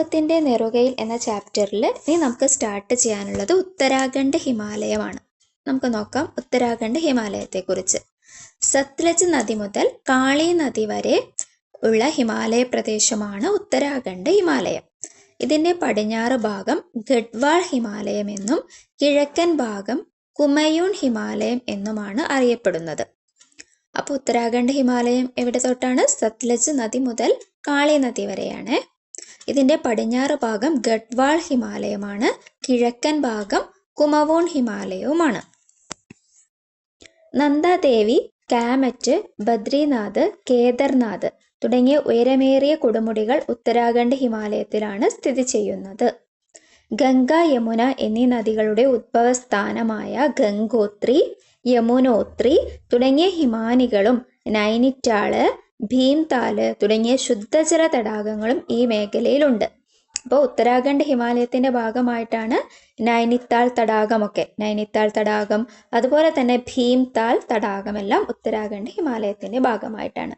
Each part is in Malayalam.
ത്തിന്റെ നെറുകയിൽ എന്ന ചാപ്റ്ററിൽ ഇനി നമുക്ക് സ്റ്റാർട്ട് ചെയ്യാനുള്ളത് ഉത്തരാഖണ്ഡ് ഹിമാലയമാണ്. നമുക്ക് നോക്കാം ഉത്തരാഖണ്ഡ് ഹിമാലയത്തെക്കുറിച്ച്. സത്ലജ് നദി മുതൽ കാളി നദി വരെ ഉള്ള ഹിമാലയ പ്രദേശമാണ് ഉത്തരാഖണ്ഡ് ഹിമാലയം. ഇതിന്റെ പടിഞ്ഞാറ് ഭാഗം ഗഡ്വാൾ ഹിമാലയം എന്നും കിഴക്കൻ ഭാഗം കുമയൂൺ ഹിമാലയം എന്നുമാണ് അറിയപ്പെടുന്നത്. അപ്പോൾ ഉത്തരാഖണ്ഡ് ഹിമാലയം എവിടെ തൊട്ടാണ്? സത്ലജ് നദി മുതൽ കാളി നദി വരെയാണ്. ഇതിന്റെ പടിഞ്ഞാറ് ഭാഗം ഗഡ്വാൾ ഹിമാലയമാണ്, കിഴക്കൻ ഭാഗം കുമവൂൺ ഹിമാലയവുമാണ്. നന്ദാദേവി, കാമറ്റ്, ബദ്രിനാഥ്, കേദർനാഥ് തുടങ്ങിയ ഉയരമേറിയ കൊടുമുടികൾ ഉത്തരാഖണ്ഡ് ഹിമാലയത്തിലാണ് സ്ഥിതി ചെയ്യുന്നത്. ഗംഗ, യമുന എന്നീ നദികളുടെ ഉദ്ഭവസ്ഥാനമായ ഗംഗോത്രി, യമുനോത്രി തുടങ്ങിയ ഹിമാനികളും നൈനിറ്റാള്, ഭീംതാല് തുടങ്ങിയ ശുദ്ധജല തടാകങ്ങളും ഈ മേഖലയിലുണ്ട്. അപ്പോൾ ഉത്തരാഖണ്ഡ് ഹിമാലയത്തിന്റെ ഭാഗമായിട്ടാണ് നൈനിത്താൾ തടാകമൊക്കെ. നൈനിത്താൾ തടാകം, അതുപോലെ തന്നെ ഭീംതാൽ തടാകമെല്ലാം ഉത്തരാഖണ്ഡ് ഹിമാലയത്തിന്റെ ഭാഗമായിട്ടാണ്.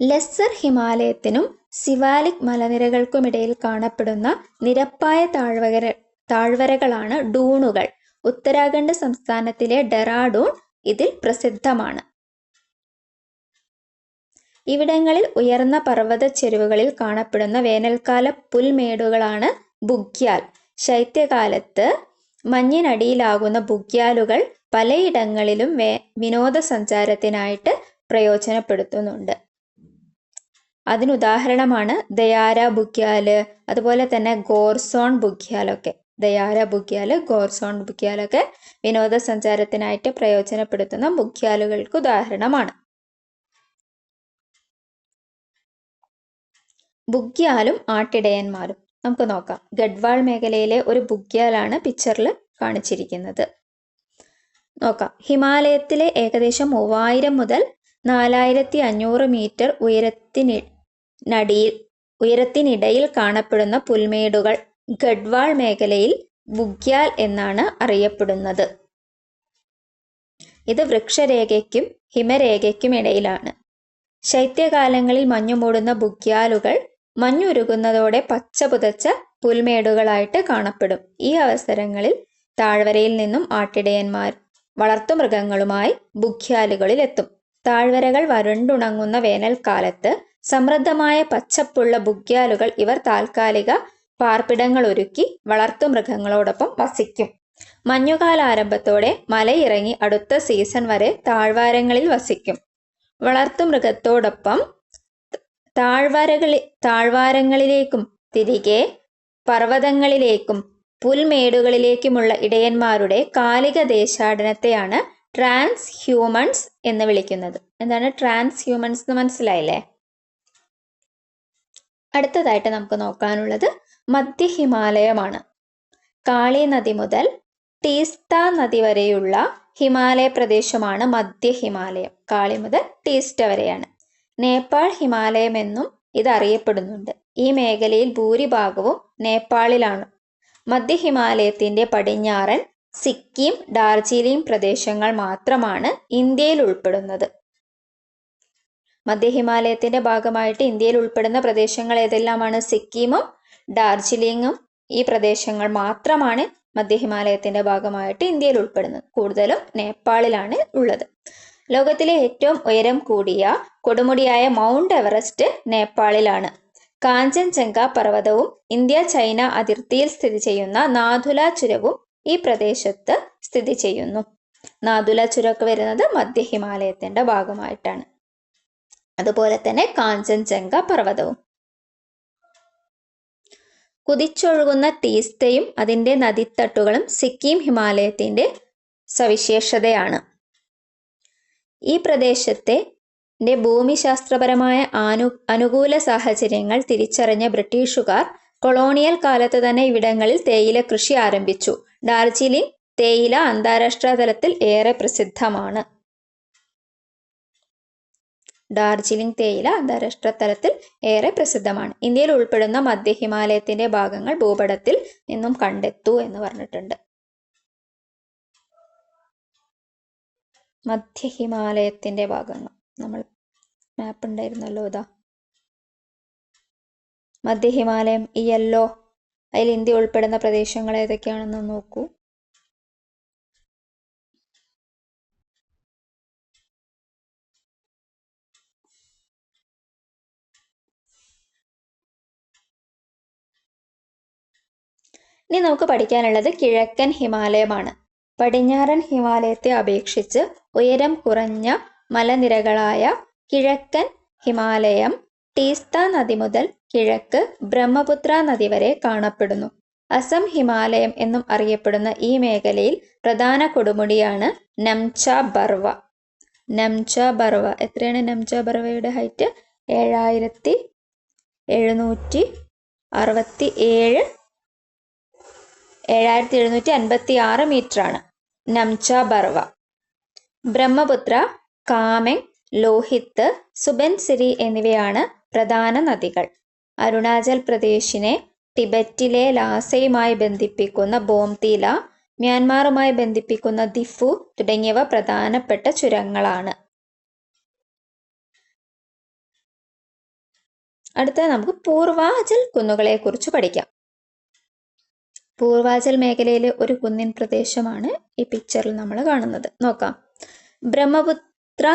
ലെസ്സർ ഹിമാലയത്തിനും സിവാലിക് മലനിരകൾക്കുമിടയിൽ കാണപ്പെടുന്ന നിരപ്പായ താഴ്വരകളാണ് ഡൂണുകൾ. ഉത്തരാഖണ്ഡ് സംസ്ഥാനത്തിലെ ഡെറാഡൂൺ ഇതിൽ പ്രസിദ്ധമാണ്. ഇവിടങ്ങളിൽ ഉയർന്ന പർവ്വത ചെരുവുകളിൽ കാണപ്പെടുന്ന വേനൽക്കാല പുൽമേടുകളാണ് ബുഗ്യാൽ. ശൈത്യകാലത്ത് മഞ്ഞിനടിയിലാകുന്ന ബുഗ്യാലുകൾ പലയിടങ്ങളിലും വിനോദസഞ്ചാരത്തിനായിട്ട് പ്രയോജനപ്പെടുത്തുന്നുണ്ട്. അതിനുദാഹരണമാണ് ദയാര ബുഗ്യാല്, അതുപോലെ തന്നെ ഗോർസോൺ ബുഗ്യാലൊക്കെ. ദയാര ബുഗ്യാല്, ഗോർസോൺ ബുഗ്യാലൊക്കെ വിനോദസഞ്ചാരത്തിനായിട്ട് പ്രയോജനപ്പെടുത്തുന്ന ബുഗ്യാലുകൾക്ക് ഉദാഹരണമാണ്. ബുഗ്യാലും ആട്ടിടയന്മാരും നമുക്ക് നോക്കാം. ഗഡ്വാൾ മേഖലയിലെ ഒരു ബുഗ്യാലാണ് പിക്ചറിൽ കാണിച്ചിരിക്കുന്നത്. നോക്കാം. ഹിമാലയത്തിലെ ഏകദേശം 3000 മുതൽ 4500 മീറ്റർ ഉയരത്തിനിടയിൽ കാണപ്പെടുന്ന പുൽമേടുകൾ ഗഡ്വാൾ മേഖലയിൽ ബുഗ്യാൽ എന്നാണ് അറിയപ്പെടുന്നത്. ഇത് വൃക്ഷരേഖയ്ക്കും ഹിമരേഖയ്ക്കും ഇടയിലാണ്. ശൈത്യകാലങ്ങളിൽ മഞ്ഞുമൂടുന്ന ബുഗ്യാലുകൾ മഞ്ഞുരുകുന്നതോടെ പച്ച പുതച്ച പുൽമേടുകളായിട്ട് കാണപ്പെടും. ഈ അവസരങ്ങളിൽ താഴ്വരയിൽ നിന്നും ആട്ടിടയന്മാർ വളർത്തുമൃഗങ്ങളുമായി ബുഗ്യാലുകളിൽ എത്തും. താഴ്വരകൾ വരണ്ടുണങ്ങുന്ന വേനൽക്കാലത്ത് സമൃദ്ധമായ പച്ചപ്പുള്ള ബുഗ്യാലുകൾ ഇവർ താൽക്കാലിക പാർപ്പിടങ്ങൾ ഒരുക്കി വളർത്തുമൃഗങ്ങളോടൊപ്പം വസിക്കും. മഞ്ഞുകാല ആരംഭത്തോടെ മലയിറങ്ങി അടുത്ത സീസൺ വരെ താഴ്വാരങ്ങളിൽ വസിക്കും. വളർത്തുമൃഗത്തോടൊപ്പം താഴ്വാരങ്ങളിലേക്കും തിരികെ പർവ്വതങ്ങളിലേക്കും പുൽമേടുകളിലേക്കുമുള്ള ഇടയന്മാരുടെ കാലിക ദേശാടനത്തെയാണ് ട്രാൻസ് ഹ്യൂമൻസ് എന്ന് വിളിക്കുന്നത്. എന്താണ് ട്രാൻസ് ഹ്യൂമൻസ് എന്ന് മനസ്സിലായില്ലേ? അടുത്തതായിട്ട് നമുക്ക് നോക്കാനുള്ളത് മധ്യ ഹിമാലയമാണ്. കാളി നദി മുതൽ ടീസ്ത നദി വരെയുള്ള ഹിമാലയ പ്രദേശമാണ് മധ്യ ഹിമാലയം. കാളി മുതൽ ടീസ്റ്റ വരെയാണ്. നേപ്പാൾ ഹിമാലയം എന്നും ഇത് അറിയപ്പെടുന്നുണ്ട്. ഈ മേഖലയിൽ ഭൂരിഭാഗവും നേപ്പാളിലാണ്. മധ്യ ഹിമാലയത്തിന്റെ പടിഞ്ഞാറൻ സിക്കിം, ഡാർജിലിംഗ് പ്രദേശങ്ങൾ മാത്രമാണ് ഇന്ത്യയിൽ ഉൾപ്പെടുന്നത്. മധ്യ ഹിമാലയത്തിന്റെ ഭാഗമായിട്ട് ഇന്ത്യയിൽ ഉൾപ്പെടുന്ന പ്രദേശങ്ങൾ ഏതെല്ലാമാണ്? സിക്കിമും ഡാർജിലിംഗും. ഈ പ്രദേശങ്ങൾ മാത്രമാണ് മധ്യ ഹിമാലയത്തിന്റെ ഭാഗമായിട്ട് ഇന്ത്യയിൽ ഉൾപ്പെടുന്നത്. കൂടുതലും നേപ്പാളിലാണ് ഉള്ളത്. ലോകത്തിലെ ഏറ്റവും ഉയരം കൂടിയ കൊടുമുടിയായ മൗണ്ട് എവറസ്റ്റ് നേപ്പാളിലാണ്. കാഞ്ചൻജംഗ പർവ്വതവും ഇന്ത്യ ചൈന അതിർത്തിയിൽ സ്ഥിതി ചെയ്യുന്ന നാഥുല ചുരവും ഈ പ്രദേശത്ത് സ്ഥിതി ചെയ്യുന്നു. നാഥുല ചുരമൊക്കെ വരുന്നത് മധ്യ ഹിമാലയത്തിന്റെ ഭാഗമായിട്ടാണ്. അതുപോലെ തന്നെ കാഞ്ചൻജംഗ പർവ്വതവും. കുതിച്ചൊഴുകുന്ന ടീസ്തയും അതിന്റെ നദീത്തട്ടുകളും സിക്കിം ഹിമാലയത്തിന്റെ സവിശേഷതയാണ്. ഈ പ്രദേശത്തെ ഭൂമിശാസ്ത്രപരമായ അനുകൂല സാഹചര്യങ്ങൾ തിരിച്ചറിഞ്ഞ ബ്രിട്ടീഷുകാർ കൊളോണിയൽ കാലത്ത് തന്നെ ഇവിടങ്ങളിൽ തേയില കൃഷി ആരംഭിച്ചു. ഡാർജിലിംഗ് തേയില അന്താരാഷ്ട്ര തലത്തിൽ ഏറെ പ്രസിദ്ധമാണ്. ഡാർജിലിംഗ് തേയില അന്താരാഷ്ട്ര തലത്തിൽ ഏറെ പ്രസിദ്ധമാണ്. ഇന്ത്യയിൽ ഉൾപ്പെടുന്ന മധ്യ ഹിമാലയത്തിന്റെ ഭാഗങ്ങൾ ഭൂപടത്തിൽ നിന്നും കണ്ടെത്തൂ എന്ന് പറഞ്ഞിട്ടുണ്ട്. മധ്യ ഹിമാലയത്തിന്റെ ഭാഗങ്ങൾ നമ്മൾ മാപ്പ് ഉണ്ടായിരുന്നല്ലോ. ഇതാ മധ്യ ഹിമാലയം ഈ യെല്ലോ, അതിൽ ഇന്ത്യ ഉൾപ്പെടുന്ന പ്രദേശങ്ങൾ ഏതൊക്കെയാണെന്ന് നോക്കൂ. ഇനി നമുക്ക് പഠിക്കാനുള്ളത് കിഴക്കൻ ഹിമാലയമാണ്. പടിഞ്ഞാറൻ ഹിമാലയത്തെ അപേക്ഷിച്ച് ഉയരം കുറഞ്ഞ മലനിരകളായ കിഴക്കൻ ഹിമാലയം ടീസ്ത നദി മുതൽ കിഴക്ക് ബ്രഹ്മപുത്ര നദി വരെ കാണപ്പെടുന്നു. അസം ഹിമാലയം എന്നും അറിയപ്പെടുന്ന ഈ മേഖലയിൽ പ്രധാന കൊടുമുടിയാണ് നംച ബർവ. നംച ബർവ എത്രയാണ്? നംച ബർവയുടെ ഹൈറ്റ് 7756 മീറ്ററാണ് നംച ബർവ. ബ്രഹ്മപുത്ര, കാമെങ്, ലോഹിത്, സുബൻസിരി എന്നിവയാണ് പ്രധാന നദികൾ. അരുണാചൽ പ്രദേശിനെ ടിബറ്റിലെ ലാസയുമായി ബന്ധിപ്പിക്കുന്ന ബോംതീല, മ്യാൻമാറുമായി ബന്ധിപ്പിക്കുന്ന ദിഫു തുടങ്ങിയവ പ്രധാനപ്പെട്ട ചുരങ്ങളാണ്. അടുത്ത നമുക്ക് പൂർവാചൽ കുന്നുകളെ കുറിച്ച് പഠിക്കാം. പൂർവാചൽ മേഖലയിലെ ഒരു കുന്നിൻ പ്രദേശമാണ് ഈ പിക്ചറിൽ നമ്മൾ കാണുന്നത്. നോക്കാം. ബ്രഹ്മപുത്ര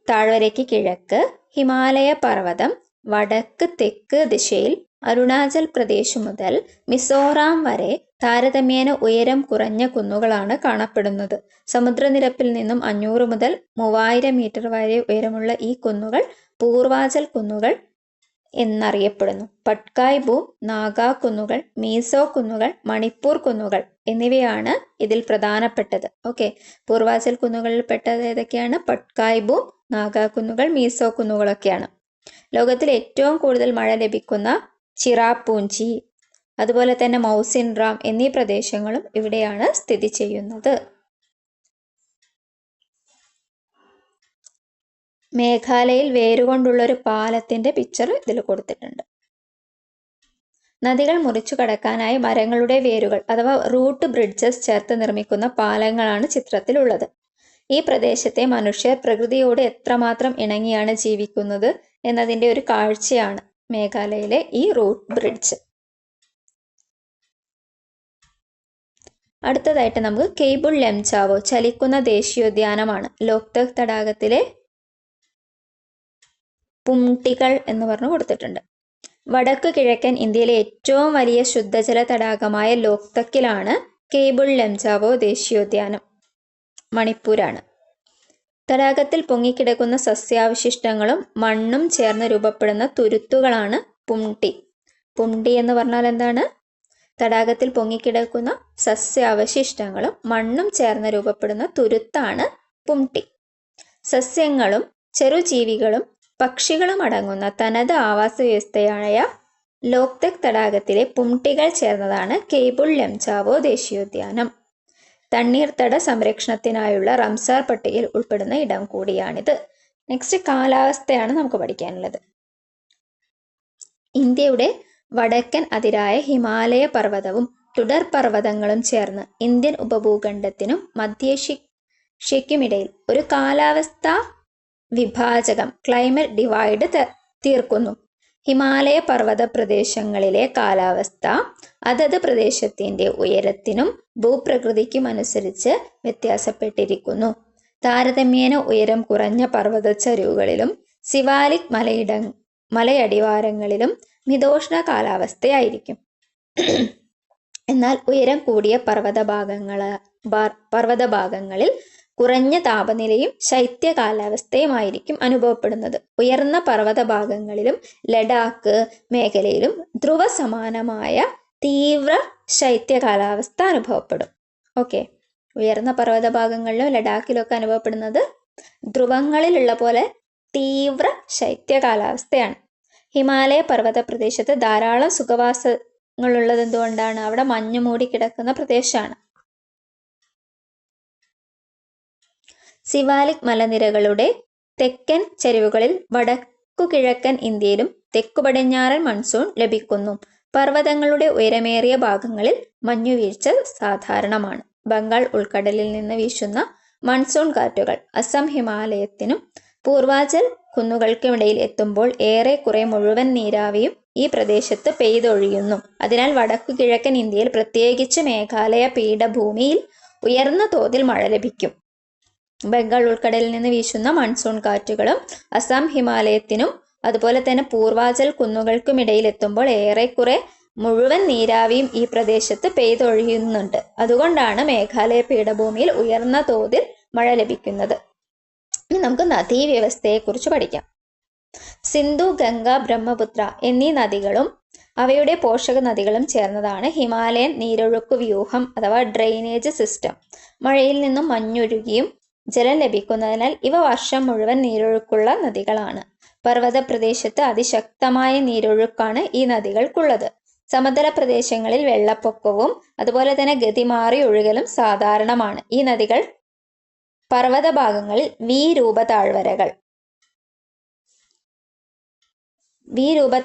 താഴ്വരയ്ക്ക് കിഴക്ക് ഹിമാലയ പർവ്വതം, വടക്ക് തെക്ക് ദിശയിൽ അരുണാചൽ പ്രദേശ് മുതൽ മിസോറാം വരെ താരതമ്യേന ഉയരം കുറഞ്ഞ കുന്നുകളാണ് കാണപ്പെടുന്നത്. സമുദ്രനിരപ്പിൽ നിന്നും 500 മുതൽ 3000 മീറ്റർ വരെ ഉയരമുള്ള ഈ കുന്നുകൾ പൂർവാചൽ കുന്നുകൾ എന്നറിയപ്പെടുന്നു. പട്കായ് ബൂം, നാഗാ കുന്നുകൾ, മീസോ കുന്നുകൾ, മണിപ്പൂർ കുന്നുകൾ എന്നിവയാണ് ഇതിൽ പ്രധാനപ്പെട്ടത്. ഓക്കെ, പൂർവാചൽ കുന്നുകളിൽ പെട്ടത് ഏതൊക്കെയാണ്? പട്കായ് ബൂം, നാഗാ കുന്നുകൾ, മീസോ കുന്നുകളൊക്കെയാണ്. ലോകത്തിൽ ഏറ്റവും കൂടുതൽ മഴ ലഭിക്കുന്ന ചിറാപൂഞ്ചി, അതുപോലെ തന്നെ മൗസിൻറാം എന്നീ പ്രദേശങ്ങളും ഇവിടെയാണ് സ്ഥിതി ചെയ്യുന്നത്. മേഘാലയയിൽ വേരുകൊണ്ടുള്ള ഒരു പാലത്തിന്റെ പിക്ചർ ഇതിൽ കൊടുത്തിട്ടുണ്ട്. നദികൾ മുറിച്ചു കടക്കാനായി മരങ്ങളുടെ വേരുകൾ അഥവാ റൂട്ട് ബ്രിഡ്ജസ് ചേർത്ത് നിർമ്മിക്കുന്ന പാലങ്ങളാണ് ചിത്രത്തിലുള്ളത്. ഈ പ്രദേശത്തെ മനുഷ്യർ പ്രകൃതിയോട് എത്രമാത്രം ഇണങ്ങിയാണ് ജീവിക്കുന്നത് എന്നതിൻ്റെ ഒരു കാഴ്ചയാണ് മേഘാലയയിലെ ഈ റൂട്ട് ബ്രിഡ്ജ്. അടുത്തതായിട്ട് നമുക്ക് കെയ്ബുൾ ലംചാവോ ചലിക്കുന്ന ദേശീയോദ്യാനമാണ്. ലോക്തക് തടാകത്തിലെ പുംട്ടികൾ എന്ന് പറഞ്ഞു കൊടുത്തിട്ടുണ്ട്. വടക്കു കിഴക്കൻ ഇന്ത്യയിലെ ഏറ്റവും വലിയ ശുദ്ധജല തടാകമായ ലോക്തക്കിലാണ് കെയ്ബുൾ ലംചാവോ ദേശീയോദ്യാനം. മണിപ്പൂരാണ്. തടാകത്തിൽ പൊങ്ങിക്കിടക്കുന്ന സസ്യാവശിഷ്ടങ്ങളും മണ്ണും ചേർന്ന് രൂപപ്പെടുന്ന തുരുത്തുകളാണ് പുംട്ടി. പുംട്ടി എന്ന് പറഞ്ഞാൽ എന്താണ്? തടാകത്തിൽ പൊങ്ങിക്കിടക്കുന്ന സസ്യാവശിഷ്ടങ്ങളും മണ്ണും ചേർന്ന് രൂപപ്പെടുന്ന തുരുത്താണ് പുംട്ടി. സസ്യങ്ങളും ചെറുജീവികളും പക്ഷികളും അടങ്ങുന്ന തനത് ആവാസ വ്യവസ്ഥയായ ലോക്തക് തടാകത്തിലെ പുംട്ടികൾ ചേർന്നതാണ് കെയ്ബുൾ ലംചാവോ ദേശീയോദ്യാനം. തണ്ണീർത്തട സംരക്ഷണത്തിനായുള്ള റംസാർ പട്ടികയിൽ ഉൾപ്പെടുന്ന ഇടം കൂടിയാണിത്. നെക്സ്റ്റ് കാലാവസ്ഥയാണ് നമുക്ക് പഠിക്കാനുള്ളത്. ഇന്ത്യയുടെ വടക്കൻ അതിരായ ഹിമാലയ പർവ്വതവും തുടർ പർവ്വതങ്ങളും ചേർന്ന് ഇന്ത്യൻ ഉപഭൂഖണ്ഡത്തിനും മധ്യേഷ്യയ്ക്കുമിടയിൽ ഒരു കാലാവസ്ഥാ വിഭാജകം ക്ലൈമറ്റ് ഡിവൈഡ് തീർക്കുന്നു. ഹിമാലയ പർവ്വത പ്രദേശങ്ങളിലെ കാലാവസ്ഥ അതത് പ്രദേശത്തിൻ്റെ ഉയരത്തിനും ഭൂപ്രകൃതിക്കും അനുസരിച്ച് വ്യത്യാസപ്പെട്ടിരിക്കുന്നു. താരതമ്യേന ഉയരം കുറഞ്ഞ പർവ്വതച്ചരിവുകളിലും സിവാലിക് മലയടിവാരങ്ങളിലും മിതോഷ്ണ കാലാവസ്ഥയായിരിക്കും. എന്നാൽ ഉയരം കൂടിയ പർവ്വതഭാഗങ്ങളിൽ കുറഞ്ഞ താപനിലയും ശൈത്യ കാലാവസ്ഥയുമായിരിക്കും അനുഭവപ്പെടുന്നത്. ഉയർന്ന പർവ്വതഭാഗങ്ങളിലും ലഡാക്ക് മേഖലയിലും ധ്രുവ സമാനമായ തീവ്ര ശൈത്യ കാലാവസ്ഥ അനുഭവപ്പെടും. ഓക്കെ, ഉയർന്ന പർവ്വതഭാഗങ്ങളിലും ലഡാക്കിലൊക്കെ അനുഭവപ്പെടുന്നത് ധ്രുവങ്ങളിലുള്ള പോലെ തീവ്ര ശൈത്യ കാലാവസ്ഥയാണ്. ഹിമാലയ പർവ്വത പ്രദേശത്ത് ധാരാളം സുഖവാസങ്ങളുള്ളത് എന്തുകൊണ്ടാണ്? അവിടെ മഞ്ഞ് മൂടി കിടക്കുന്ന പ്രദേശമാണ്. സിവാലിക് മലനിരകളുടെ തെക്കൻ ചരിവുകളിൽ വടക്കു കിഴക്കൻ ഇന്ത്യയിലും തെക്കു പടിഞ്ഞാറൻ മൺസൂൺ ലഭിക്കുന്നു. പർവ്വതങ്ങളുടെ ഉയരമേറിയ ഭാഗങ്ങളിൽ മഞ്ഞുവീഴ്ച സാധാരണമാണ്. ബംഗാൾ ഉൾക്കടലിൽ നിന്ന് വീശുന്ന മൺസൂൺ കാറ്റുകൾ അസം ഹിമാലയത്തിനും പൂർവാചൽ കുന്നുകൾക്കുമിടയിൽ എത്തുമ്പോൾ ഏറെക്കുറെ മുഴുവൻ നീരാവിയും ഈ പ്രദേശത്ത് പെയ്തൊഴിയുന്നു. അതിനാൽ വടക്കു കിഴക്കൻ ഇന്ത്യയിൽ, പ്രത്യേകിച്ച് മേഘാലയ പീഠഭൂമിയിൽ ഉയർന്ന തോതിൽ മഴ ലഭിക്കും. ബംഗാൾ ഉൾക്കടലിൽ നിന്ന് വീശുന്ന മൺസൂൺ കാറ്റുകളും അസം ഹിമാലയത്തിനും അതുപോലെ തന്നെ പൂർവാചൽ കുന്നുകൾക്കുമിടയിൽ എത്തുമ്പോൾ ഏറെക്കുറെ മുഴുവൻ നീരാവിയും ഈ പ്രദേശത്ത് പെയ്തൊഴിയുന്നുണ്ട്. അതുകൊണ്ടാണ് മേഘാലയ പീഠഭൂമിയിൽ ഉയർന്ന തോതിൽ മഴ ലഭിക്കുന്നത്. ഇനി നമുക്ക് നദീവ്യവസ്ഥയെക്കുറിച്ച് പഠിക്കാം. സിന്ധു, ഗംഗ, ബ്രഹ്മപുത്ര എന്നീ നദികളും അവയുടെ പോഷക നദികളും ചേർന്നതാണ് ഹിമാലയൻ നീരൊഴുക്ക് വ്യൂഹം അഥവാ ഡ്രെയിനേജ് സിസ്റ്റം. മഴയിൽ നിന്നും മഞ്ഞൊഴുകിയും ജലം ലഭിക്കുന്നതിനാൽ ഇവ വർഷം മുഴുവൻ നീരൊഴുക്കുള്ള നദികളാണ്. പർവ്വത പ്രദേശത്ത് അതിശക്തമായ നീരൊഴുക്കാണ് ഈ നദികൾക്കുള്ളത്. സമതല പ്രദേശങ്ങളിൽ വെള്ളപ്പൊക്കവും അതുപോലെ തന്നെ ഗതിമാറി ഒഴുകലും സാധാരണമാണ്. ഈ നദികൾ പർവ്വത ഭാഗങ്ങളിൽ വി-രൂപ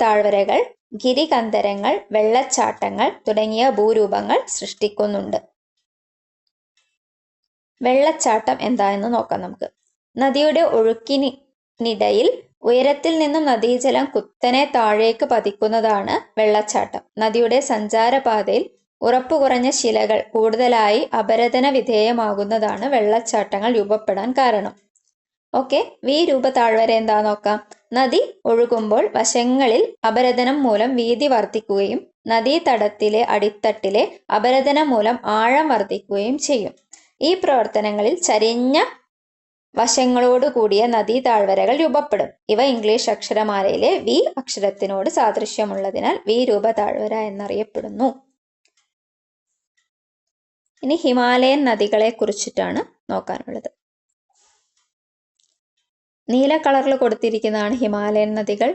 താഴ്വരകൾ, ഗിരികന്ധരങ്ങൾ, വെള്ളച്ചാട്ടങ്ങൾ തുടങ്ങിയ ഭൂരൂപങ്ങൾ സൃഷ്ടിക്കുന്നുണ്ട്. വെള്ളച്ചാട്ടം എന്താണെന്ന് നോക്കാം നമുക്ക്. നദിയുടെ ഒഴുക്കിനിടയിൽ ഉയരത്തിൽ നിന്നും നദീജലം കുത്തനെ താഴേക്ക് പതിക്കുന്നതാണ് വെള്ളച്ചാട്ടം. നദിയുടെ സഞ്ചാരപാതയിൽ ഉറപ്പു കുറഞ്ഞ ശിലകൾ കൂടുതലായി അപരദന വിധേയമാകുന്നതാണ് വെള്ളച്ചാട്ടങ്ങൾ രൂപപ്പെടാൻ കാരണം. ഓക്കെ, വി-രൂപ താഴ്വര എന്താ നോക്കാം. നദി ഒഴുകുമ്പോൾ വശങ്ങളിൽ അപരദനം മൂലം വീതി വർദ്ധിക്കുകയും നദീതടത്തിലെ അടിത്തട്ടിലെ അപരദനം മൂലം ആഴം വർദ്ധിക്കുകയും ചെയ്യും. ഈ പ്രവർത്തനങ്ങളിൽ ചരിഞ്ഞ വശങ്ങളോട് കൂടിയ നദീ താഴ്വരകൾ രൂപപ്പെടും. ഇവ ഇംഗ്ലീഷ് അക്ഷരമാലയിലെ വി അക്ഷരത്തിനോട് സാദൃശ്യമുള്ളതിനാൽ വി-രൂപ താഴ്വര എന്നറിയപ്പെടുന്നു. ഇനി ഹിമാലയൻ നദികളെ കുറിച്ചിട്ടാണ് നോക്കാനുള്ളത്. നീല കളറിൽ കൊടുത്തിരിക്കുന്നതാണ് ഹിമാലയൻ നദികൾ,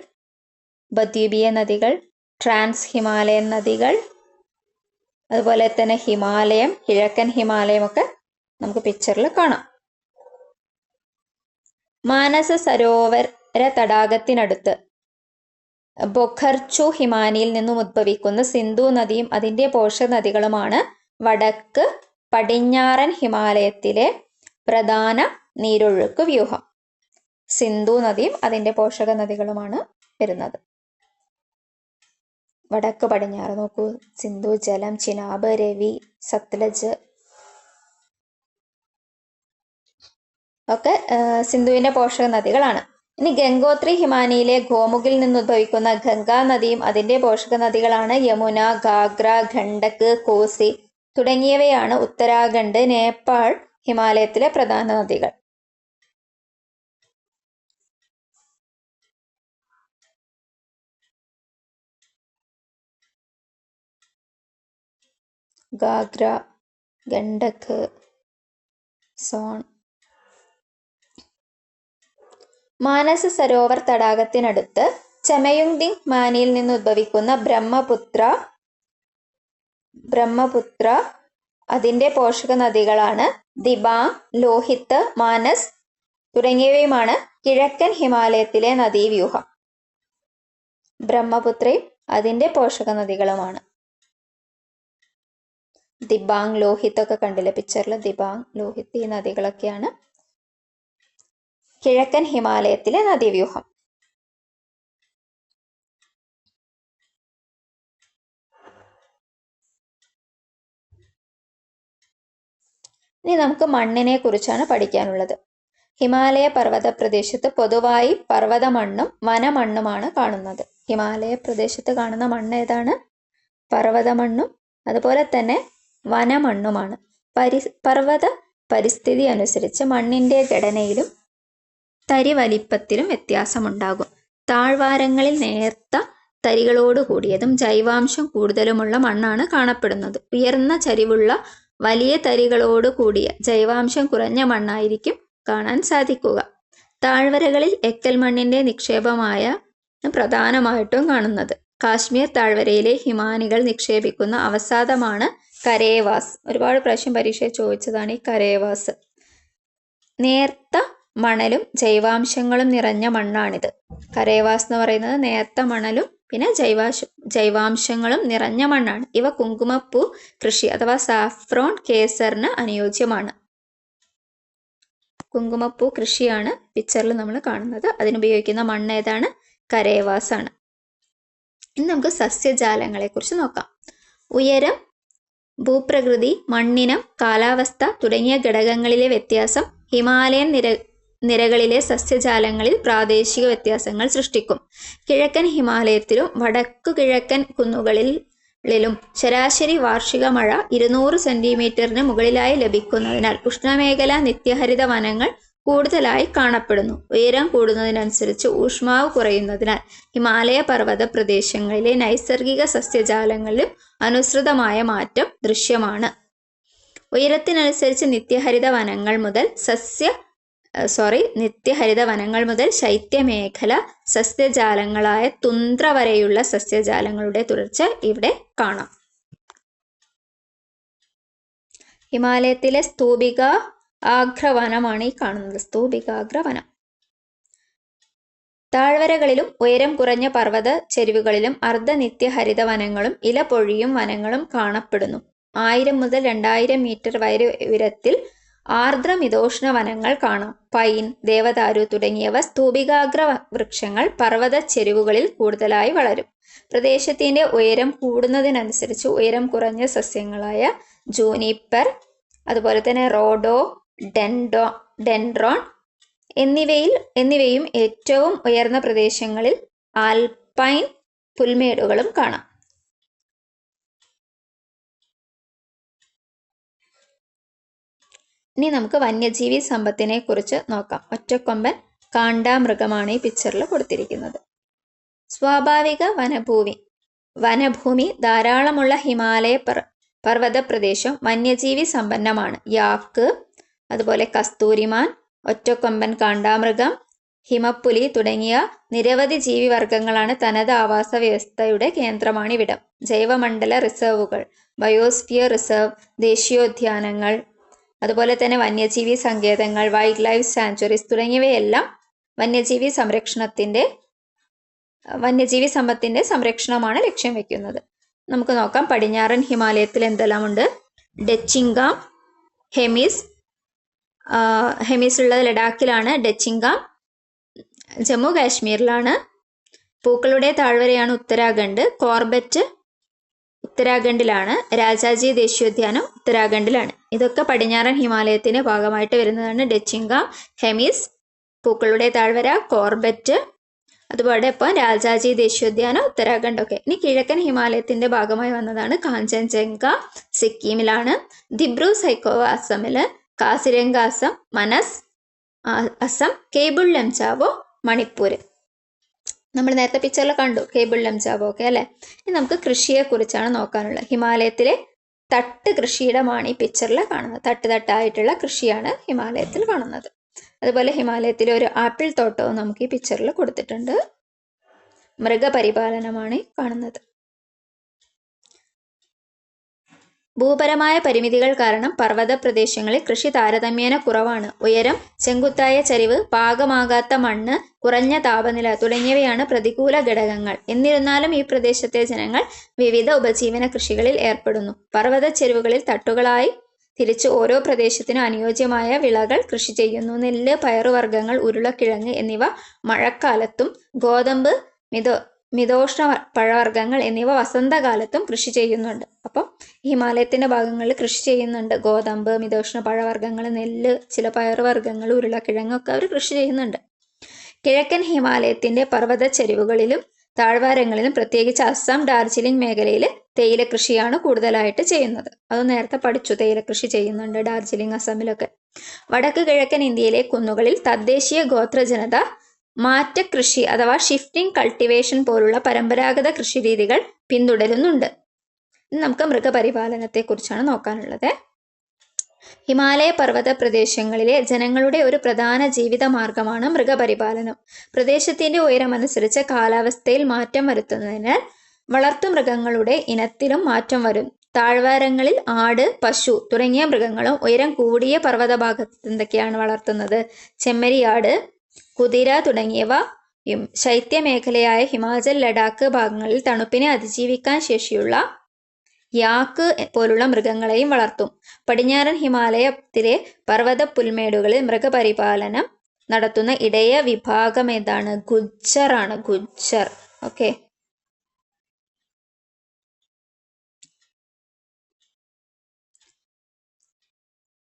ബദ്യൂബിയ നദികൾ, ട്രാൻസ് ഹിമാലയൻ നദികൾ, അതുപോലെ തന്നെ ഹിമാലയം, കിഴക്കൻ ഹിമാലയം ഒക്കെ നമുക്ക് പിക്ചറിൽ കാണാം. മാനസ സരോവര തടാകത്തിനടുത്ത് ബൊഖർച്ചു ഹിമാനിയിൽ നിന്നും ഉദ്ഭവിക്കുന്ന സിന്ധു നദിയും അതിൻ്റെ പോഷക നദികളുമാണ് വടക്ക് പടിഞ്ഞാറൻ ഹിമാലയത്തിലെ പ്രധാന നീരൊഴുക്ക് വ്യൂഹം. സിന്ധു നദിയും അതിൻ്റെ പോഷക നദികളുമാണ് വരുന്നത്. വടക്ക് പടിഞ്ഞാറ് നോക്കൂ, സിന്ധു, ജലം, ചിനാബ്, രവി, സത്ലജ് ഒക്കെ സിന്ധുവിൻ്റെ പോഷക നദികളാണ്. ഇനി ഗംഗോത്രി ഹിമാനിയിലെ ഗോമുഖിൽ നിന്ന് ഉദ്ഭവിക്കുന്ന ഗംഗാ നദിയും അതിൻ്റെ പോഷക നദികളാണ് യമുന, ഗാഗ്ര, ഗണ്ഡക്, കോസി തുടങ്ങിയവയാണ് ഉത്തരാഖണ്ഡ്, നേപ്പാൾ ഹിമാലയത്തിലെ പ്രധാന നദികൾ. ഗാഗ്ര, ഗണ്ഡക്, സോൺ. മാനസ സരോവർ തടാകത്തിനടുത്ത് ചമയുങ്തിങ് ഹിമാനിയിൽ നിന്ന് ഉദ്ഭവിക്കുന്ന ബ്രഹ്മപുത്ര അതിൻ്റെ പോഷക നദികളാണ് ദിബാങ്, ലോഹിത്, മാനസ് തുടങ്ങിയവയുമാണ് കിഴക്കൻ ഹിമാലയത്തിലെ നദീവ്യൂഹം. ബ്രഹ്മപുത്രയും അതിൻ്റെ പോഷക നദികളുമാണ്. ദിബാങ്, ലോഹിത് ഒക്കെ കണ്ടില്ലേ പിക്ചറിൽ, ദിബാങ്, ലോഹിത് ഈ നദികളൊക്കെയാണ് കിഴക്കൻ ഹിമാലയത്തിലെ നദീവ്യൂഹം. ഇനി നമുക്ക് മണ്ണിനെ കുറിച്ചാണ് പഠിക്കാനുള്ളത്. ഹിമാലയ പർവ്വത പ്രദേശത്ത് പൊതുവായി പർവ്വത മണ്ണും വനമണ്ണുമാണ് കാണുന്നത്. ഹിമാലയ പ്രദേശത്ത് കാണുന്ന മണ്ണ് ഏതാണ്? പർവ്വത മണ്ണും അതുപോലെ തന്നെ വനമണ്ണുമാണ്. പർവ്വത പരിസ്ഥിതി അനുസരിച്ച് മണ്ണിൻ്റെ ഘടനയിലും തരി വലിപ്പത്തിലും വ്യത്യാസമുണ്ടാകും. താഴ്വാരങ്ങളിൽ നേർത്ത തരികളോട് കൂടിയതും ജൈവാംശം കൂടുതലുമുള്ള മണ്ണാണ് കാണപ്പെടുന്നത്. ഉയർന്ന ചരിവുള്ള വലിയ തരികളോട് കൂടിയ ജൈവാംശം കുറഞ്ഞ മണ്ണായിരിക്കും കാണാൻ സാധിക്കുക. താഴ്വരകളിൽ എക്കൽ മണ്ണിൻ്റെ നിക്ഷേപമായ പ്രധാനമായിട്ടും കാണുന്നത്. കാശ്മീർ താഴ്വരയിലെ ഹിമാനികൾ നിക്ഷേപിക്കുന്ന അവസാദമാണ് കരേവാസ്. ഒരുപാട് പ്രാവശ്യം പരീക്ഷയിൽ ചോദിച്ചതാണ് ഈ കരേവാസ്. നേർത്ത മണലും ജൈവാംശങ്ങളും നിറഞ്ഞ മണ്ണാണിത്. കരേവാസ് എന്ന് പറയുന്നത് നേർത്ത മണലും പിന്നെ ജൈവാംശങ്ങളും നിറഞ്ഞ മണ്ണാണ്. ഇവ കുങ്കുമപ്പൂ കൃഷി അഥവാ സാഫ്രോൺ കേസറിന് അനുയോജ്യമാണ്. കുങ്കുമപ്പൂ കൃഷിയാണ് പിക്ചറിൽ നമ്മൾ കാണുന്നത്. അതിനുപയോഗിക്കുന്ന മണ്ണ് ഏതാണ്? കരേവാസ് ആണ്. ഇനി നമുക്ക് സസ്യജാലങ്ങളെക്കുറിച്ച് നോക്കാം. ഉയരം, ഭൂപ്രകൃതി, മണ്ണിനം, കാലാവസ്ഥ തുടങ്ങിയ ഘടകങ്ങളിലെ വ്യത്യാസം ഹിമാലയൻ നിരകളിലെ സസ്യജാലങ്ങളിൽ പ്രാദേശിക വ്യത്യാസങ്ങൾ സൃഷ്ടിക്കും. കിഴക്കൻ ഹിമാലയത്തിലും വടക്കു കിഴക്കൻ കുന്നുകളിലും ശരാശരി വാർഷിക മഴ 200 സെന്റിമീറ്ററിന് മുകളിലായി ലഭിക്കുന്നതിനാൽ ഉഷ്ണമേഖലാ നിത്യഹരിത വനങ്ങൾ കൂടുതലായി കാണപ്പെടുന്നു. ഉയരം കൂടുന്നതിനനുസരിച്ച് ഊഷ്മാവ് കുറയുന്നതിനാൽ ഹിമാലയ പർവ്വത പ്രദേശങ്ങളിലെ നൈസർഗിക സസ്യജാലങ്ങളിലും അനുസൃതമായ മാറ്റം ദൃശ്യമാണ്. ഉയരത്തിനനുസരിച്ച് നിത്യഹരിത വനങ്ങൾ മുതൽ ശൈത്യമേഖല സസ്യജാലങ്ങളായ തുന്ദ്ര വരെയുള്ള സസ്യജാലങ്ങളുടെ തുടർച്ച ഇവിടെ കാണാം. ഹിമാലയത്തിലെ സ്തൂപികാഗ്രവനമാണ് ഈ കാണുന്നത്. സ്തൂപികാഗ്രവനം. താഴ്വരകളിലും ഉയരം കുറഞ്ഞ പർവ്വത ചെരുവുകളിലും അർദ്ധനിത്യഹരിത വനങ്ങളും ഇല പൊഴിയും വനങ്ങളും കാണപ്പെടുന്നു. 1000 മുതൽ 2000 മീറ്റർ വരെ ഉയരത്തിൽ ആർദ്ര മിതോഷ്ണ വനങ്ങൾ കാണാം. പൈൻ, ദേവദാരു തുടങ്ങിയവ സ്തൂപികാഗ്ര വൃക്ഷങ്ങൾ പർവ്വത ചെരുവുകളിൽ കൂടുതലായി വളരും. പ്രദേശത്തിന്റെ ഉയരം കൂടുന്നതിനനുസരിച്ച് ഉയരം കുറഞ്ഞ സസ്യങ്ങളായ ജൂനിപ്പർ, അതുപോലെ തന്നെ റോഡോ ഡെൻഡ്രോൺ എന്നിവയും ഏറ്റവും ഉയർന്ന പ്രദേശങ്ങളിൽ ആൽപൈൻ പുൽമേടുകളും കാണാം. ഇനി നമുക്ക് വന്യജീവി സമ്പത്തിനെ കുറിച്ച് നോക്കാം. ഒറ്റക്കൊമ്പൻ കാണ്ടാമൃഗമാണ് ഈ പിക്ചറിൽ കൊടുത്തിരിക്കുന്നത്. സ്വാഭാവിക വനഭൂമി ധാരാളമുള്ള ഹിമാലയ പർവ്വത പ്രദേശം വന്യജീവി സമ്പന്നമാണ്. യാക്ക്, അതുപോലെ കസ്തൂരിമാൻ, ഒറ്റക്കൊമ്പൻ കാണ്ടാമൃഗം, ഹിമപ്പുലി തുടങ്ങിയ നിരവധി ജീവിവർഗങ്ങളാണ് തനത് ആവാസ വ്യവസ്ഥയുടെ കേന്ദ്രമാണിവിടം. ജൈവമണ്ഡല റിസർവുകൾ, ബയോസ്ഫിയർ റിസർവ്, ദേശീയോദ്യാനങ്ങൾ, അതുപോലെ തന്നെ വന്യജീവി സങ്കേതങ്ങൾ, വൈൽഡ് ലൈഫ് സാങ്ച്വറീസ് തുടങ്ങിയവയെല്ലാം വന്യജീവി സമ്പത്തിന്റെ സംരക്ഷണമാണ് ലക്ഷ്യം വെക്കുന്നത്. നമുക്ക് നോക്കാം. പടിഞ്ഞാറൻ ഹിമാലയത്തിൽ എന്തെല്ലാമുണ്ട്? ഡെച്ചിങ്കാം, ഹെമിസ് ഉള്ളത് ലഡാക്കിലാണ്. ഡെച്ചിങ്കാം ജമ്മു കാശ്മീരിലാണ്. പൂക്കളുടെ താഴ്വരയാണ് ഉത്തരാഖണ്ഡ്. കോർബറ്റ് ഉത്തരാഖണ്ഡിലാണ്. രാജാജി ദേശീയോദ്യാനം ഉത്തരാഖണ്ഡിലാണ്. ഇതൊക്കെ പടിഞ്ഞാറൻ ഹിമാലയത്തിന്റെ ഭാഗമായിട്ട് വരുന്നതാണ്. ഡെച്ചിങ്കാം, ഹെമിസ്, പൂക്കളുടെ താഴ്വര, കോർബറ്റ്, അതുപോലെ ഇപ്പം രാജാജി ദേശീയോദ്യാനം ഉത്തരാഖണ്ഡ് ഒക്കെ. ഇനി കിഴക്കൻ ഹിമാലയത്തിന്റെ ഭാഗമായി വന്നതാണ് കാഞ്ചൻജംഗ സിക്കിമിലാണ്. ദിബ്രു സൈഖോവ അസമില്, കാസിരംഗ അസം, മനസ് അസം, കേബിൾ ലംജാവോ മണിപ്പൂർ. നമ്മൾ നേരത്തെ പിക്ചറിൽ കണ്ടു കേബിൾ ലംജാവോ ഒക്കെ അല്ലെ. ഇനി നമുക്ക് കൃഷിയെ കുറിച്ചാണ് നോക്കാനുള്ളത്. ഹിമാലയത്തിലെ തട്ട് കൃഷിയിടമാണ് ഈ പിക്ചറിൽ കാണുന്നത്. തട്ടായിട്ടുള്ള കൃഷിയാണ് ഹിമാലയത്തിൽ കാണുന്നത്. അതുപോലെ ഹിമാലയത്തിലെ ഒരു ആപ്പിൾ തോട്ടവും നമുക്ക് ഈ പിക്ചറിൽ കൊടുത്തിട്ടുണ്ട്. മൃഗപരിപാലനമാണ് കാണുന്നത്. ഭൂപരമായ പരിമിതികൾ കാരണം പർവ്വത പ്രദേശങ്ങളിൽ കൃഷി താരതമ്യേന കുറവാണ്. ഉയരം, ചെങ്കുത്തായ ചരിവ്, പാകമാകാത്ത മണ്ണ്, കുറഞ്ഞ താപനില തുടങ്ങിയവയാണ് പ്രതികൂല ഘടകങ്ങൾ. എന്നിരുന്നാലും ഈ പ്രദേശത്തെ ജനങ്ങൾ വിവിധ ഉപജീവന കൃഷികളിൽ ഏർപ്പെടുന്നു. പർവ്വത ചെരുവുകളിൽ തട്ടുകളായി തിരിച്ച് ഓരോ പ്രദേശത്തിനും അനുയോജ്യമായ വിളകൾ കൃഷി ചെയ്യുന്നു. നെല്ല്, പയറുവർഗ്ഗങ്ങൾ, ഉരുളക്കിഴങ്ങ് എന്നിവ മഴക്കാലത്തും ഗോതമ്പ്, മിതോഷ്ണ പഴവർഗ്ഗങ്ങൾ എന്നിവ വസന്തകാലത്തും കൃഷി ചെയ്യുന്നുണ്ട്. അപ്പം ഹിമാലയത്തിന്റെ ഭാഗങ്ങളിൽ കൃഷി ചെയ്യുന്നുണ്ട്. ഗോതമ്പ്, മിതോഷ്ണ പഴവർഗ്ഗങ്ങൾ, നെല്ല്, ചില പയറുവർഗ്ഗങ്ങൾ, ഉരുളക്കിഴങ്ങൊക്കെ അവർ കൃഷി ചെയ്യുന്നുണ്ട്. കിഴക്കൻ ഹിമാലയത്തിന്റെ പർവ്വത ചെരുവുകളിലും താഴ്വാരങ്ങളിലും പ്രത്യേകിച്ച് അസം, ഡാർജിലിംഗ് മേഖലയിൽ തേയില കൃഷിയാണ് കൂടുതലായിട്ട് ചെയ്യുന്നത്. അത് നേരത്തെ പഠിച്ചു. തേയില കൃഷി ചെയ്യുന്നുണ്ട് ഡാർജിലിംഗ്, അസമിലൊക്കെ. വടക്ക് കിഴക്കൻ ഇന്ത്യയിലെ കുന്നുകളിൽ തദ്ദേശീയ ഗോത്രജനത മാറ്റകൃഷി അഥവാ ഷിഫ്റ്റിംഗ് കൾട്ടിവേഷൻ പോലുള്ള പരമ്പരാഗത കൃഷിരീതികൾ പിന്തുടരുന്നുണ്ട്. ഇനി നമുക്ക് മൃഗപരിപാലനത്തെ കുറിച്ചാണ് നോക്കാനുള്ളത്. ഹിമാലയ പർവ്വത പ്രദേശങ്ങളിലെ ജനങ്ങളുടെ ഒരു പ്രധാന ജീവിത മാർഗമാണ് മൃഗപരിപാലനം. പ്രദേശത്തിന്റെ ഉയരമനുസരിച്ച് കാലാവസ്ഥയിൽ മാറ്റം വരുത്തുന്നതിനാൽ വളർത്തുമൃഗങ്ങളുടെ ഇനത്തിലും മാറ്റം വരും. താഴ്വാരങ്ങളിൽ ആട്, പശു തുടങ്ങിയ മൃഗങ്ങളും ഉയരം കൂടിയ പർവ്വത ഭാഗത്ത് എന്തൊക്കെയാണ് വളർത്തുന്നത്? ചെമ്മരിയാട്, കുതിര തുടങ്ങിയവയും ശൈത്യമേഖലയായ ഹിമാചൽ, ലഡാക്ക് ഭാഗങ്ങളിൽ തണുപ്പിനെ അതിജീവിക്കാൻ ശേഷിയുള്ള യാക്ക് പോലുള്ള മൃഗങ്ങളെയും വളർത്തും. പടിഞ്ഞാറൻ ഹിമാലയത്തിലെ പർവ്വത പുൽമേടുകളിൽ മൃഗപരിപാലനം നടത്തുന്ന ഇടയ വിഭാഗം ഏതാണ്? ഗുജ്ജർ ആണ്. ഗുജ്ജർ. ഓക്കെ.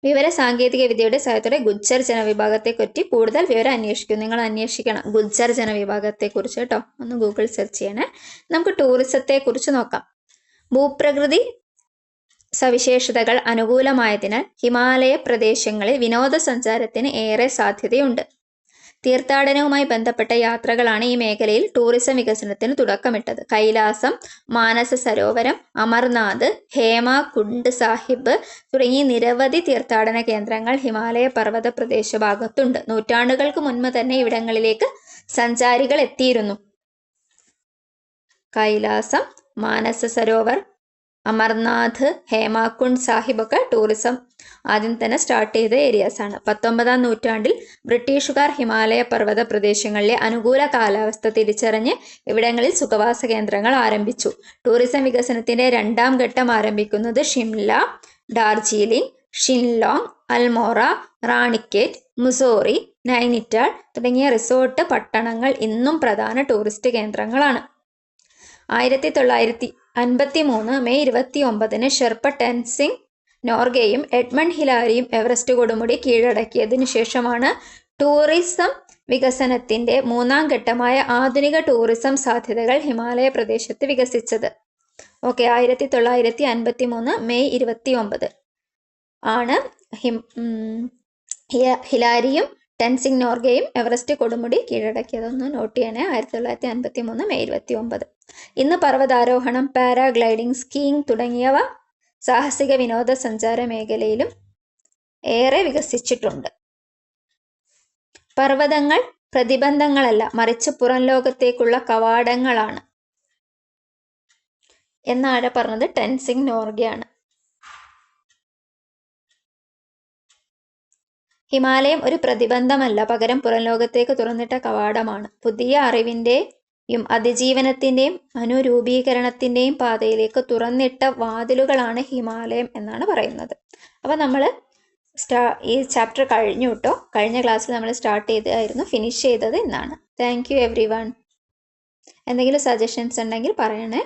വിവര സാങ്കേതിക വിദ്യയുടെ സഹായത്തോടെ ഗുജ്ജർ ജനവിഭാഗത്തെപ്പറ്റി കൂടുതൽ വിവരം അന്വേഷിക്കും. നിങ്ങൾ അന്വേഷിക്കണം ഗുജ്ജർ ജനവിഭാഗത്തെക്കുറിച്ച് കേട്ടോ. ഒന്ന് ഗൂഗിൾ സെർച്ച് ചെയ്യണേ. നമുക്ക് ടൂറിസത്തെക്കുറിച്ച് നോക്കാം. ഭൂപ്രകൃതി സവിശേഷതകൾ അനുകൂലമായതിനാൽ ഹിമാലയ പ്രദേശങ്ങളിൽ വിനോദസഞ്ചാരത്തിന് ഏറെ സാധ്യതയുണ്ട്. തീർത്ഥാടനവുമായി ബന്ധപ്പെട്ട യാത്രകളാണ് ഈ മേഖലയിൽ ടൂറിസം വികസനത്തിന് തുടക്കമിട്ടത്. കൈലാസം, മാനസ സരോവരം, അമർനാഥ്, ഹേമകുണ്ട് സാഹിബ് തുടങ്ങി നിരവധി തീർത്ഥാടന കേന്ദ്രങ്ങൾ ഹിമാലയ പർവ്വത പ്രദേശഭാഗത്തുണ്ട്. നൂറ്റാണ്ടുകൾക്ക് മുൻപ് തന്നെ ഇവിടങ്ങളിലേക്ക് സഞ്ചാരികൾ എത്തിയിരുന്നു. കൈലാസം, മാനസ സരോവർ, അമർനാഥ്, ഹേമകുണ്ട് സാഹിബ് ഒക്കെ ടൂറിസം ആദ്യം തന്നെ സ്റ്റാർട്ട് ചെയ്ത ഏരിയാസാണ്. 19-ാം നൂറ്റാണ്ടിൽ ബ്രിട്ടീഷുകാർ ഹിമാലയ പർവ്വത പ്രദേശങ്ങളിലെ അനുകൂല കാലാവസ്ഥ തിരിച്ചറിഞ്ഞ് ഇവിടങ്ങളിൽ സുഖവാസ കേന്ദ്രങ്ങൾ ആരംഭിച്ചു. ടൂറിസം വികസനത്തിന്റെ രണ്ടാം ഘട്ടം ആരംഭിക്കുന്നത് ഷിംല, ഡാർജിലിംഗ്, ഷില്ലോങ്, അൽമോറ, റാണിക്കേറ്റ്, മുസോറി, നൈനിറ്റാൾ തുടങ്ങിയ റിസോർട്ട് പട്ടണങ്ങൾ ഇന്നും പ്രധാന ടൂറിസ്റ്റ് കേന്ദ്രങ്ങളാണ്. 1953 മെയ് 29 ഷെർപ്പ ടെൻസിംഗ് നോർഗെയും എഡ്മണ്ട് ഹിലാരിയും എവറസ്റ്റ് കൊടുമുടി കീഴടക്കിയതിനു ശേഷമാണ് ടൂറിസം വികസനത്തിന്റെ മൂന്നാം ഘട്ടമായ ആധുനിക ടൂറിസം സാധ്യതകൾ ഹിമാലയ പ്രദേശത്ത് വികസിച്ചത്. 1953 മെയ് 29 ആണ് ഹിലാരിയും ടെൻസിംഗ് നോർഗെയും എവറസ്റ്റ് കൊടുമുടി കീഴടക്കിയതൊന്ന് നോട്ട് ചെയ്യണേ. 1953 മെയ് 29. ഇന്ന് പർവ്വതാരോഹണം, പാരാഗ്ലൈഡിംഗ്, സ്കീയിങ് തുടങ്ങിയവ സാഹസിക വിനോദസഞ്ചാര മേഖലയിലും ഏറെ വികസിച്ചിട്ടുണ്ട്. പർവ്വതങ്ങൾ പ്രതിബന്ധങ്ങളല്ല, മറിച്ച് പുറം ലോകത്തേക്കുള്ള കവാടങ്ങളാണ് എന്നാണ് പറഞ്ഞത് ടെൻസിംഗ് നോർഗെയാണ്. ഹിമാലയം ഒരു പ്രതിബന്ധമല്ല, പകരം പുറം ലോകത്തേക്ക് തുറന്നിട്ട കവാടമാണ്. പുതിയ അറിവിൻ്റെയും അതിജീവനത്തിൻ്റെയും അനുരൂപീകരണത്തിൻ്റെയും പാതയിലേക്ക് തുറന്നിട്ട വാതിലുകളാണ് ഹിമാലയം എന്നാണ് പറയുന്നത്. അപ്പോൾ നമ്മൾ ഈ ചാപ്റ്റർ കഴിഞ്ഞു കേട്ടോ. കഴിഞ്ഞ ക്ലാസ്സിൽ നമ്മൾ സ്റ്റാർട്ട് ചെയ്തായിരുന്നു, ഫിനിഷ് ചെയ്തത് ഇന്നാണ്. Thank you every one. എന്തെങ്കിലും സജഷൻസ് ഉണ്ടെങ്കിൽ പറയണേ.